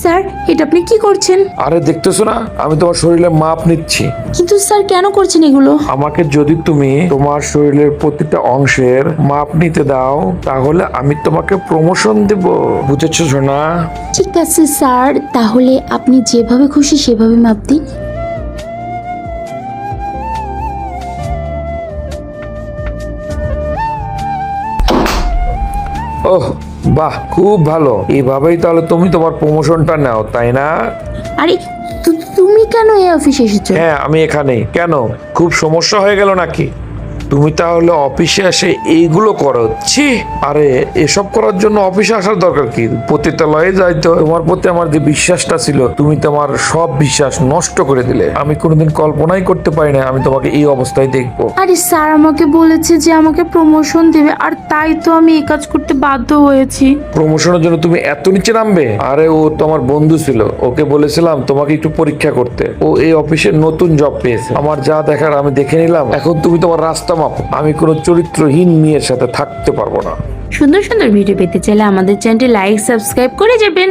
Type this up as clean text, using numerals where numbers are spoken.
Sir, এটা আপনি কি করছেন? আরে দেখতেছো না, আমি তোমার শরীরের মাপ নিচ্ছি। কিন্তু স্যার কেন করছেন এগুলো? আমাকে যদি তুমি তোমার শরীরের প্রতিটা অংশের মাপ নিতে দাও, তাহলে আমি তোমাকে প্রমোশন দেব। বুঝেছো সোনা? ঠিক আছে স্যার, তাহলে আপনি যেভাবে খুশি সেভাবে মাপ দিন। ওহ বাহ, খুব ভালো। এইভাবেই তাহলে তুমি তোমার প্রমোশনটা নাও, তাই না? আরে তুমি কেন এই অফিসে এসেছো? হ্যাঁ, আমি এখানেই। কেন, খুব সমস্যা হয়ে গেল নাকি? তুমি তাহলে অফিসে এসে এইগুলো করো? ছি! আরে এসব করার জন্য অফিসে আসার দরকার কি? পতিতালয়ে যাইতো। তোমার প্রতি আমার যে বিশ্বাসটা ছিল, তুমি তোমার সব বিশ্বাস নষ্ট করে দিলে। আমি কোনোদিন কল্পনাই করতে পারি না আমি তোমাকে এই অবস্থায় দেখবো। আরে স্যার আমাকে বলেছে যে আমাকে প্রমোশন দেবে, আর তাই তো আমি এই কাজ করতে বাধ্য হয়েছি। প্রমোশনের জন্য তুমি এত নিচে নামবে? আরে ও তো আমার বন্ধু ছিল, ওকে বলেছিলাম তোমাকে একটু পরীক্ষা করতে। ও এই অফিসে নতুন জব পেয়েছে, আমার যা দেখার আমি দেখে নিলাম। এখন তুমি তোমার রাস্তা মাপো। আমি কোনো চরিত্রহীন মেয়ের সাথে থাকতে পারবো না। সুন্দর সুন্দর ভিডিও পেতে চাইলে আমাদের চ্যানেলটি লাইক সাবস্ক্রাইব করে যাবেন।